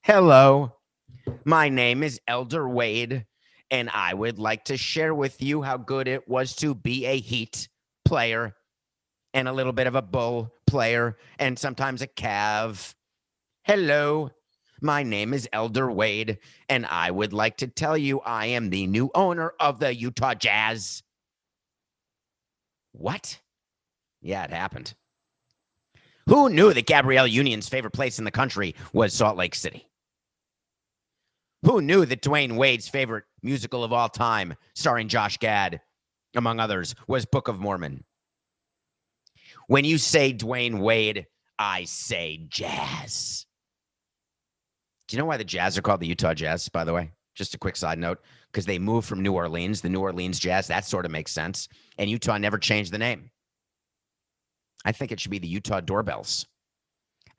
Hello, my name is Elder Wade, and I would like to share with you how good it was to be a Heat player and a little bit of a Bull player and sometimes a Cav. Hello, my name is Elder Wade, and I would like to tell you I am the new owner of the Utah Jazz. What? Yeah, it happened. Who knew that Gabrielle Union's favorite place in the country was Salt Lake City? Who knew that Dwyane Wade's favorite musical of all time, starring Josh Gad, among others, was Book of Mormon? When you say Dwyane Wade, I say jazz. Do you know why the Jazz are called the Utah Jazz, by the way? Just a quick side note, because they moved from New Orleans, the New Orleans Jazz. That sort of makes sense. And Utah never changed the name. I think it should be the Utah Doorbells.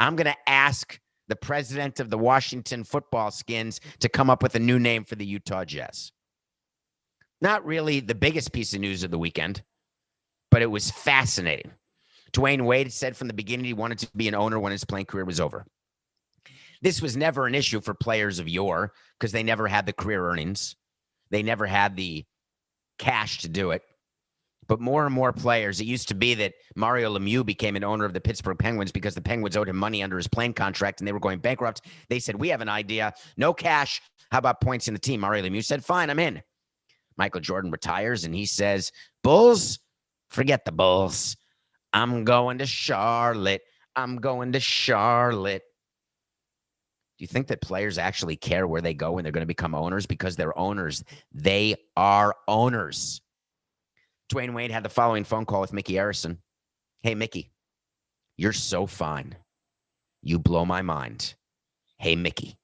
I'm going to ask the president of the Washington Football Skins to come up with a new name for the Utah Jazz. Not really the biggest piece of news of the weekend, but it was fascinating. Dwyane Wade said from the beginning he wanted to be an owner when his playing career was over. This was never an issue for players of yore because they never had the career earnings. They never had the cash to do it. But more and more players, it used to be that Mario Lemieux became an owner of the Pittsburgh Penguins because the Penguins owed him money under his playing contract and they were going bankrupt. They said, we have an idea. No cash. How about points in the team? Mario Lemieux said, fine, I'm in. Michael Jordan retires and he says, Bulls, forget the Bulls. I'm going to Charlotte. I'm going to Charlotte. Do you think that players actually care where they go when they're going to become owners? Because they're owners. They are owners. Dwyane Wade had the following phone call with Mickey Arison. Hey, Mickey, you're so fine. You blow my mind. Hey, Mickey,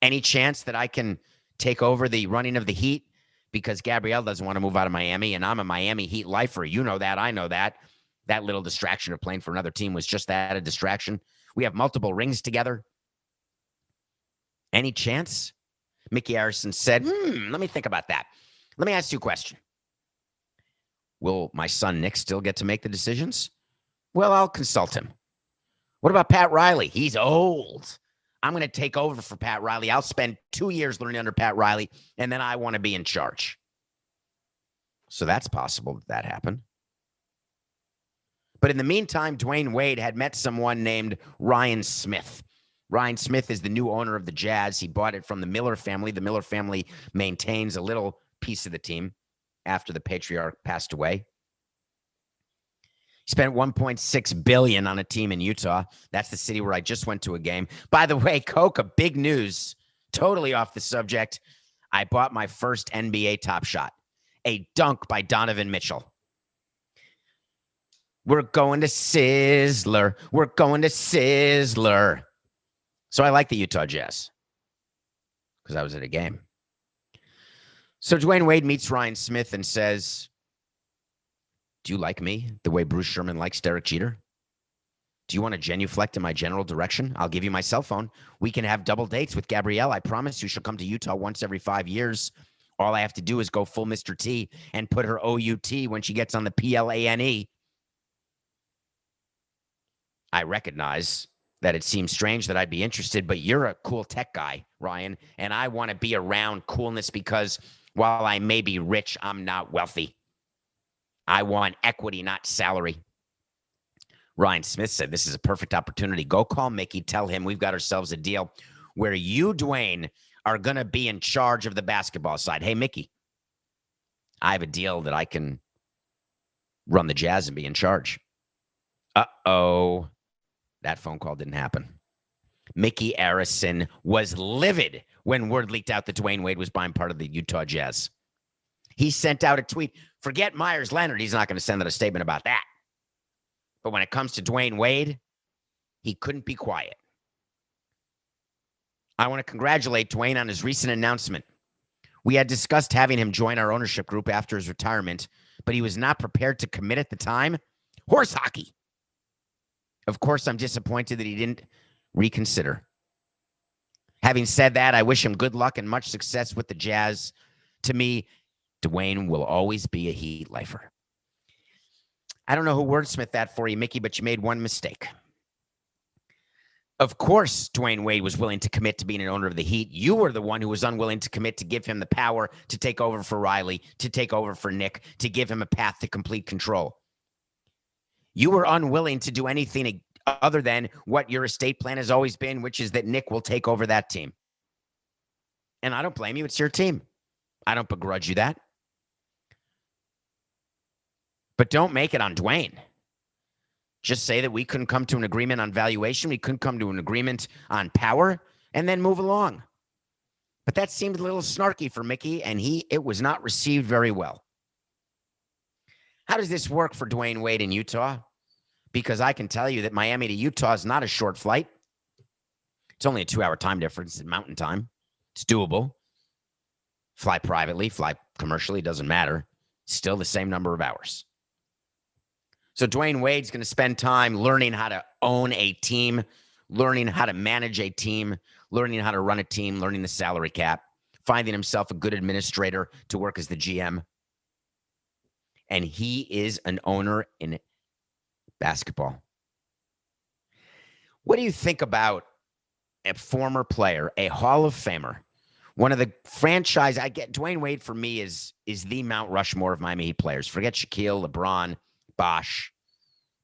any chance that I can take over the running of the Heat? Because Gabrielle doesn't want to move out of Miami, and I'm a Miami Heat lifer. You know that. I know that. That little distraction of playing for another team was just that, a distraction. We have multiple rings together. Any chance? Mickey Arison said, let me think about that. Let me ask you a question. Will my son Nick still get to make the decisions? Well, I'll consult him. What about Pat Riley? He's old. I'm going to take over for Pat Riley. I'll spend 2 years learning under Pat Riley, and then I want to be in charge. So that's possible that happened. But in the meantime, Dwyane Wade had met someone named Ryan Smith. Ryan Smith is the new owner of the Jazz. He bought it from the Miller family. The Miller family maintains a little piece of the team after the patriarch passed away. He spent $1.6 billion on a team in Utah. That's the city where I just went to a game. By the way, Coca, big news, totally off the subject. I bought my first NBA Top Shot, a dunk by Donovan Mitchell. We're going to Sizzler. We're going to Sizzler. So I like the Utah Jazz because I was at a game. So Dwyane Wade meets Ryan Smith and says, do you like me the way Bruce Sherman likes Derek Jeter? Do you want to genuflect in my general direction? I'll give you my cell phone. We can have double dates with Gabrielle. I promise you she'll come to Utah once every 5 years. All I have to do is go full Mr. T and put her O-U-T when she gets on the P-L-A-N-E. I recognize that it seems strange that I'd be interested, but you're a cool tech guy, Ryan, and I want to be around coolness because while I may be rich, I'm not wealthy. I want equity, not salary. Ryan Smith said, this is a perfect opportunity. Go call Mickey. Tell him we've got ourselves a deal where you, Dwyane, are going to be in charge of the basketball side. Hey, Mickey, I have a deal that I can run the Jazz and be in charge. Uh-oh. That phone call didn't happen. Mickey Arison was livid when word leaked out that Dwyane Wade was buying part of the Utah Jazz. He sent out a tweet. Forget Myers Leonard. He's not going to send out a statement about that. But when it comes to Dwyane Wade, he couldn't be quiet. I want to congratulate Dwyane on his recent announcement. We had discussed having him join our ownership group after his retirement, but he was not prepared to commit at the time. Horse hockey. Of course, I'm disappointed that he didn't reconsider. Having said that, I wish him good luck and much success with the Jazz. To me, Dwyane will always be a Heat lifer. I don't know who wordsmithed that for you, Mickey, but you made one mistake. Of course, Dwyane Wade was willing to commit to being an owner of the Heat. You were the one who was unwilling to commit to give him the power to take over for Riley, to take over for Nick, to give him a path to complete control. You were unwilling to do anything other than what your estate plan has always been, which is that Nick will take over that team. And I don't blame you. It's your team. I don't begrudge you that. But don't make it on Dwyane. Just say that we couldn't come to an agreement on valuation. We couldn't come to an agreement on power and then move along. But that seemed a little snarky for Mickey, and it was not received very well. How does this work for Dwyane Wade in Utah? Because I can tell you that Miami to Utah is not a short flight. It's only a 2-hour time difference in mountain time. It's doable. Fly privately, fly commercially, doesn't matter. Still the same number of hours. So Dwyane Wade's going to spend time learning how to own a team, learning how to manage a team, learning how to run a team, learning the salary cap, finding himself a good administrator to work as the GM. And he is an owner in basketball. What do you think about a former player, a Hall of Famer, one of the franchise? I get Dwyane Wade for me is the Mount Rushmore of Miami Heat players. Forget Shaquille, LeBron, Bosh,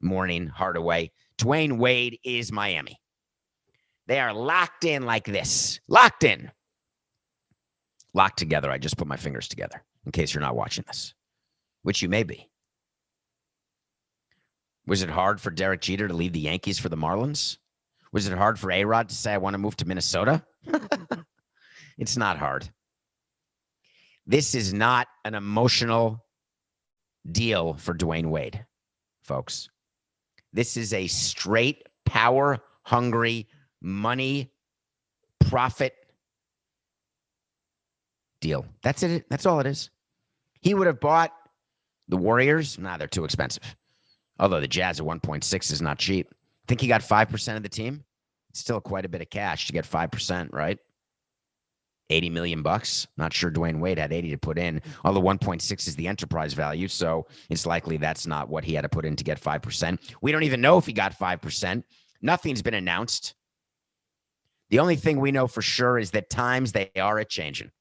Mourning, Hardaway. Dwyane Wade is Miami. They are locked in like this. Locked in. Locked together. I just put my fingers together in case you're not watching this, which you may be. Was it hard for Derek Jeter to leave the Yankees for the Marlins? Was it hard for A-Rod to say, I want to move to Minnesota? It's not hard. This is not an emotional deal for Dwyane Wade, folks. This is a straight, power-hungry, money, profit deal. That's it. That's all it is. He would have bought the Warriors. Nah, they're too expensive. Although the Jazz at 1.6 is not cheap. I think he got 5% of the team. It's still quite a bit of cash to get 5%, right? $80 million. Not sure Dwyane Wade had 80 to put in. Although 1.6 is the enterprise value, so it's likely that's not what he had to put in to get 5%. We don't even know if he got 5%. Nothing's been announced. The only thing we know for sure is that times they are a-changing.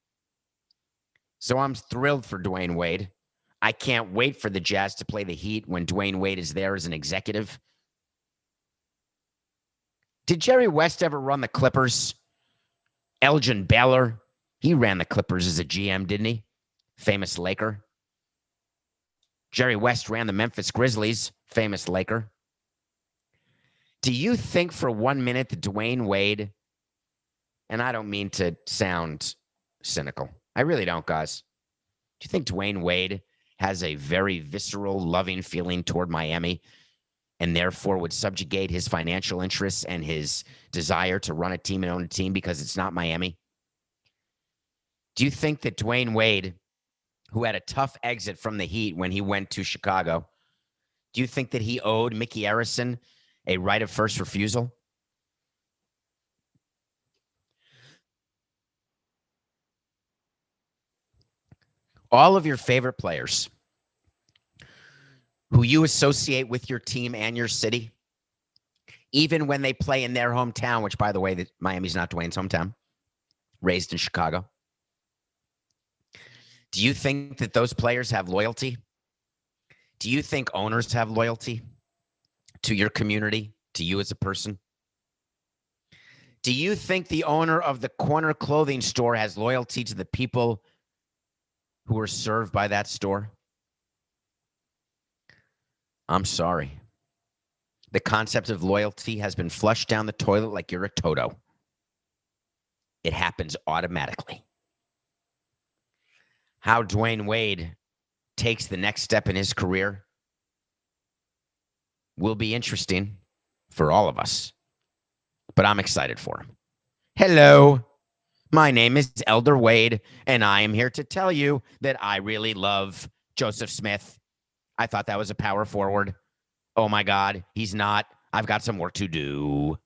So I'm thrilled for Dwyane Wade. I can't wait for the Jazz to play the Heat when Dwyane Wade is there as an executive. Did Jerry West ever run the Clippers? Elgin Baylor, he ran the Clippers as a GM, didn't he? Famous Laker. Jerry West ran the Memphis Grizzlies, famous Laker. Do you think for 1 minute that Dwyane Wade, and I don't mean to sound cynical, I really don't, guys. Do you think Dwyane Wade has a very visceral, loving feeling toward Miami and therefore would subjugate his financial interests and his desire to run a team and own a team because it's not Miami? Do you think that Dwyane Wade, who had a tough exit from the Heat when he went to Chicago, do you think that he owed Mickey Arison a right of first refusal? All of your favorite players who you associate with your team and your city, even when they play in their hometown, which, by the way, Miami's not Dwyane's hometown, raised in Chicago. Do you think that those players have loyalty? Do you think owners have loyalty to your community, to you as a person? Do you think the owner of the corner clothing store has loyalty to the people who are served by that store? I'm sorry. The concept of loyalty has been flushed down the toilet like you're a Toto. It happens automatically. How Dwyane Wade takes the next step in his career will be interesting for all of us, but I'm excited for him. Hello, my name is Elder Wade, and I am here to tell you that I really love Joseph Smith. I thought that was a power forward. Oh my God, he's not. I've got some work to do.